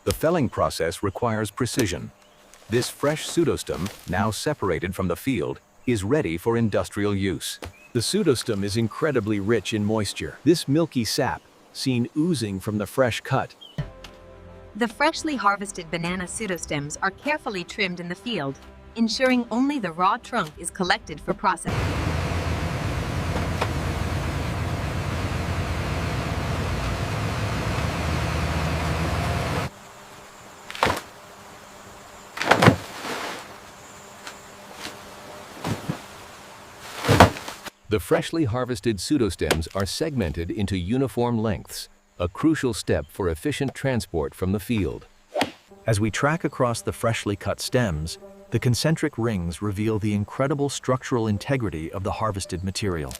The felling process requires precision. This fresh pseudostem, now separated from the field, is ready for industrial use. The pseudostem is incredibly rich in moisture. This milky sap, seen oozing from the fresh cut. The freshly harvested banana pseudostems are carefully trimmed in the field, ensuring only the raw trunk is collected for processing. The freshly harvested pseudostems are segmented into uniform lengths, a crucial step for efficient transport from the field. As we track across the freshly cut stems, the concentric rings reveal the incredible structural integrity of the harvested material.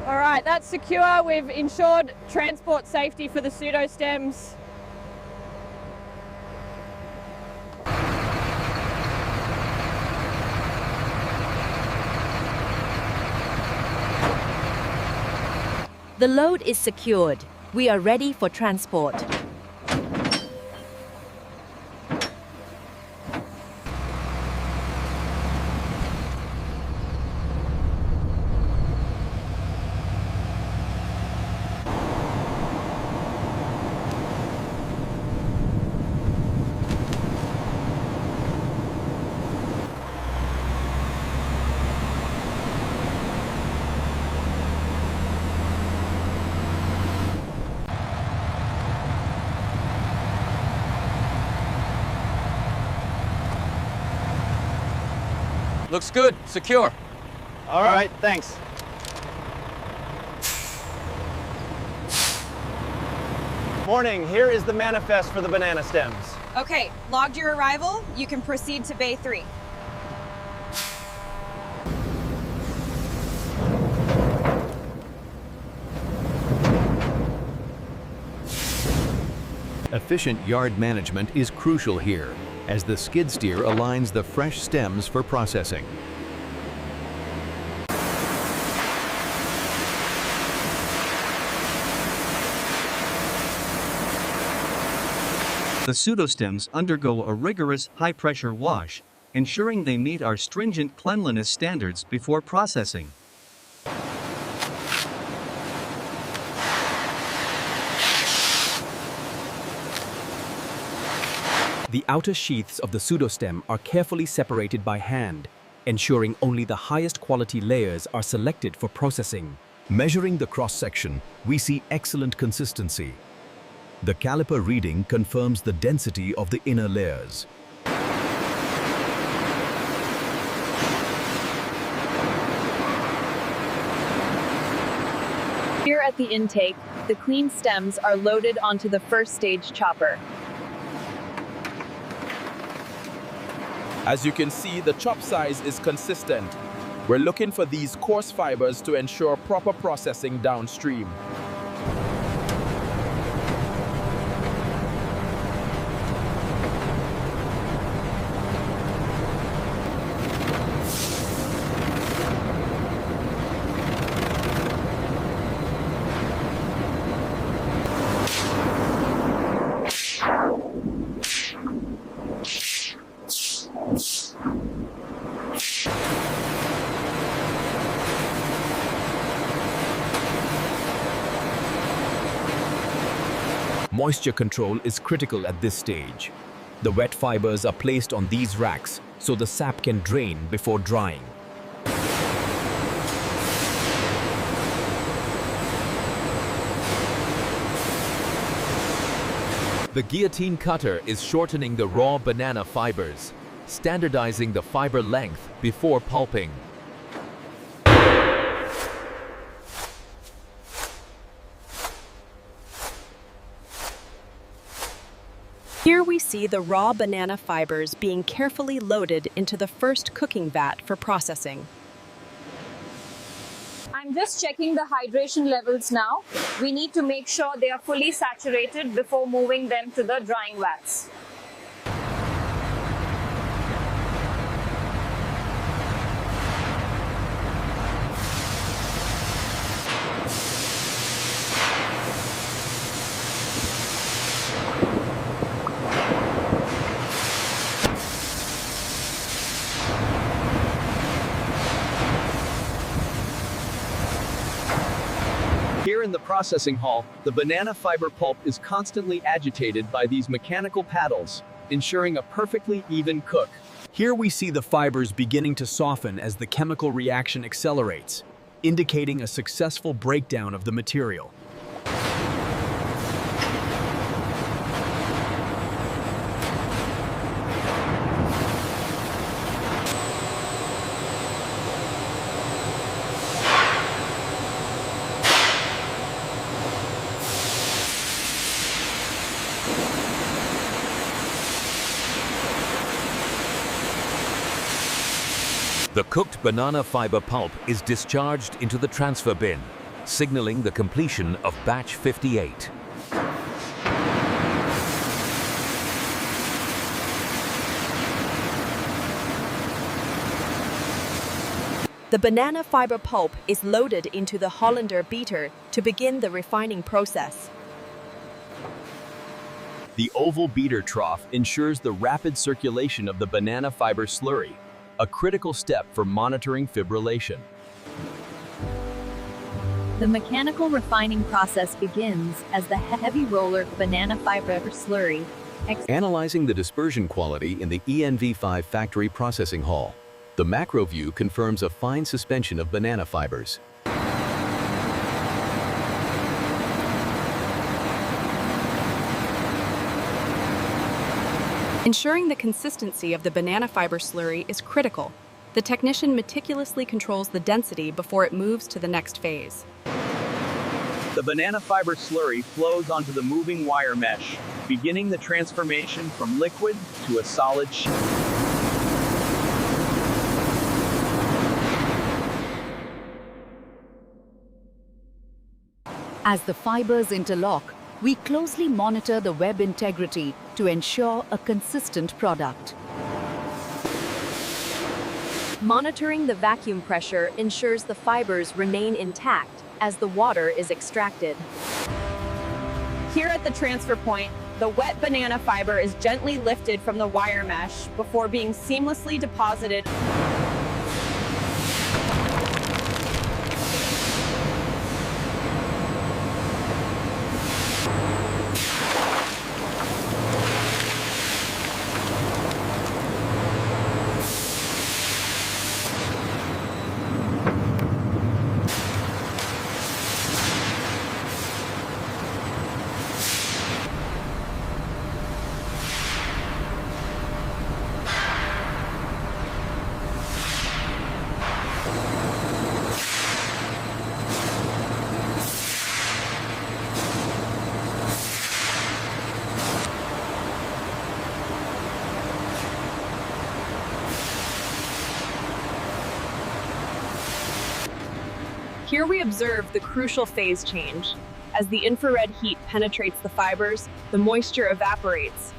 All right, that's secure. We've ensured transport safety for the pseudostems. The load is secured. We are ready for transport. Looks good. Secure. All right, thanks. Morning, here is the manifest for the banana stems. Okay, logged your arrival. You can proceed to Bay 3. Efficient yard management is crucial here, as the skid steer aligns the fresh stems for processing. The pseudostems undergo a rigorous high-pressure wash, ensuring they meet our stringent cleanliness standards before processing. The outer sheaths of the pseudostem are carefully separated by hand, ensuring only the highest quality layers are selected for processing. Measuring the cross-section, we see excellent consistency. The caliper reading confirms the density of the inner layers. Here at the intake, the clean stems are loaded onto the first stage chopper. As you can see, the chop size is consistent. We're looking for these coarse fibers to ensure proper processing downstream. Moisture control is critical at this stage. The wet fibers are placed on these racks so the sap can drain before drying. The guillotine cutter is shortening the raw banana fibers, standardizing the fiber length before pulping. Here we see the raw banana fibers being carefully loaded into the first cooking vat for processing. I'm just checking the hydration levels now. We need to make sure they are fully saturated before moving them to the drying vats. Here in the processing hall, the banana fiber pulp is constantly agitated by these mechanical paddles, ensuring a perfectly even cook. Here we see the fibers beginning to soften as the chemical reaction accelerates, indicating a successful breakdown of the material. The cooked banana fiber pulp is discharged into the transfer bin, signaling the completion of batch 58. The banana fiber pulp is loaded into the Hollander beater to begin the refining process. The oval beater trough ensures the rapid circulation of the banana fiber slurry, a critical step for monitoring fibrillation. The mechanical refining process begins as the heavy roller banana fiber slurry. Analyzing the dispersion quality in the ENV5 factory processing hall, the macro view confirms a fine suspension of banana fibers. Ensuring the consistency of the banana fiber slurry is critical. The technician meticulously controls the density before it moves to the next phase. The banana fiber slurry flows onto the moving wire mesh, beginning the transformation from liquid to a solid sheet. As the fibers interlock, we closely monitor the web integrity to ensure a consistent product. Monitoring the vacuum pressure ensures the fibers remain intact as the water is extracted. Here at the transfer point, the wet banana fiber is gently lifted from the wire mesh before being seamlessly deposited. Here we observe the crucial phase change. As the infrared heat penetrates the fibers, the moisture evaporates.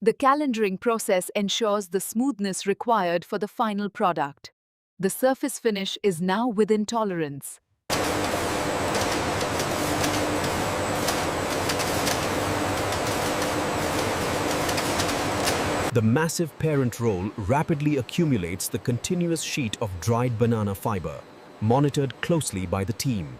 The calendering process ensures the smoothness required for the final product. The surface finish is now within tolerance. The massive parent roll rapidly accumulates the continuous sheet of dried banana fiber, monitored closely by the team.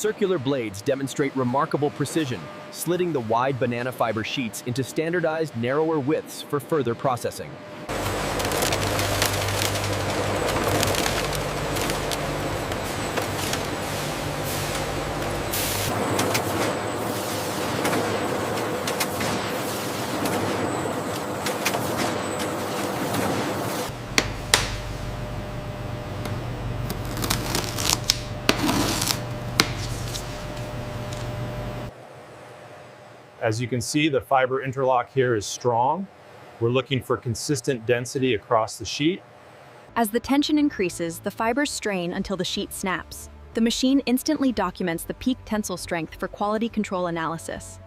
circular blades demonstrate remarkable precision, slitting the wide banana fiber sheets into standardized, narrower widths for further processing. As you can see, the fiber interlock here is strong. We're looking for consistent density across the sheet. As the tension increases, the fibers strain until the sheet snaps. The machine instantly documents the peak tensile strength for quality control analysis.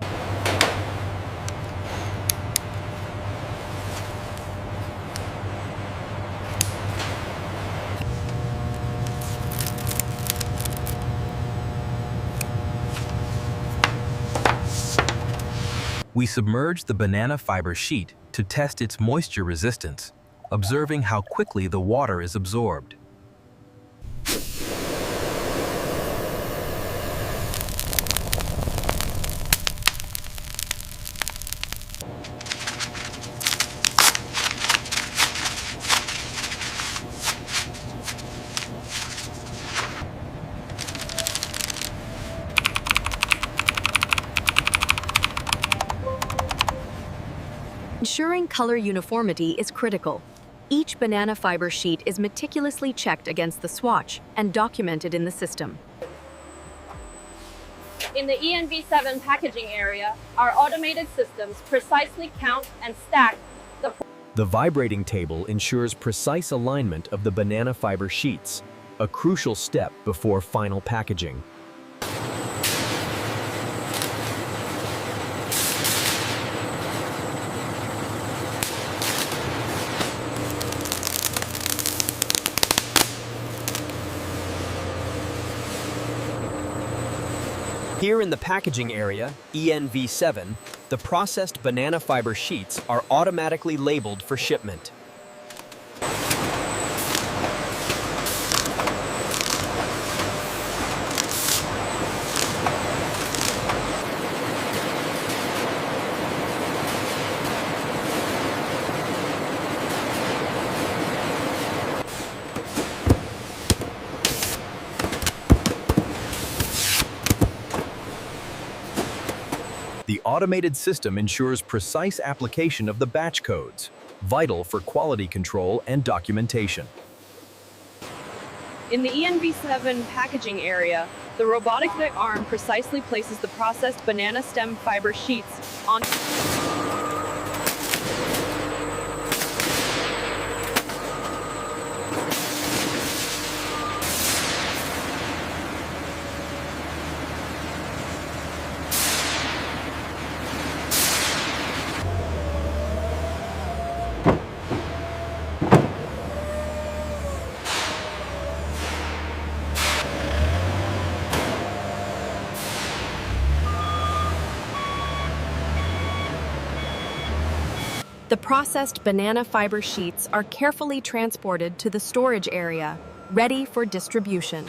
We submerge the banana fiber sheet to test its moisture resistance, observing how quickly the water is absorbed. Ensuring color uniformity is critical. Each banana fiber sheet is meticulously checked against the swatch and documented in the system. In the ENV7 packaging area, our automated systems precisely count and stack The vibrating table ensures precise alignment of the banana fiber sheets, a crucial step before final packaging. Here in the packaging area, ENV7, the processed banana fiber sheets are automatically labeled for shipment. The automated system ensures precise application of the batch codes, vital for quality control and documentation. In the ENV7 packaging area, the robotic arm precisely places the processed banana stem fiber sheets on. The processed banana fiber sheets are carefully transported to the storage area, ready for distribution.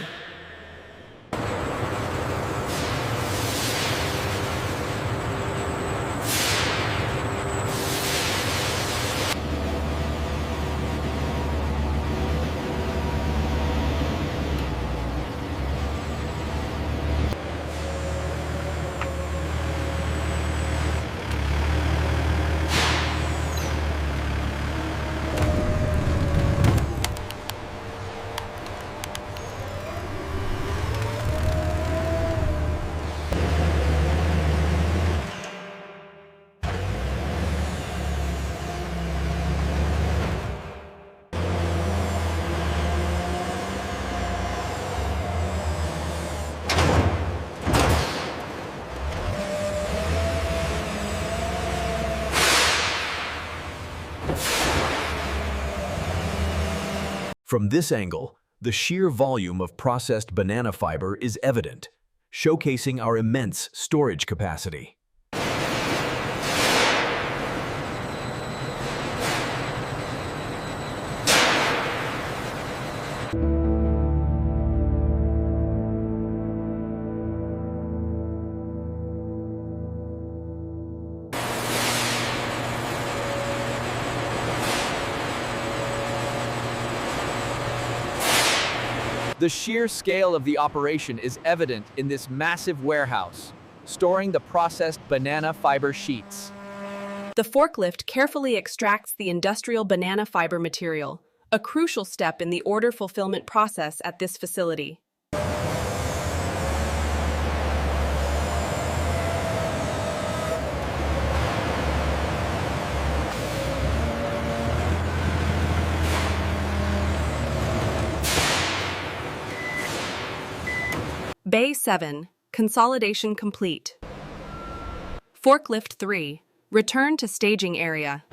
From this angle, the sheer volume of processed banana fiber is evident, showcasing our immense storage capacity. The sheer scale of the operation is evident in this massive warehouse, storing the processed banana fiber sheets. The forklift carefully extracts the industrial banana fiber material, a crucial step in the order fulfillment process at this facility. Bay 7, consolidation complete. Forklift 3, return to staging area.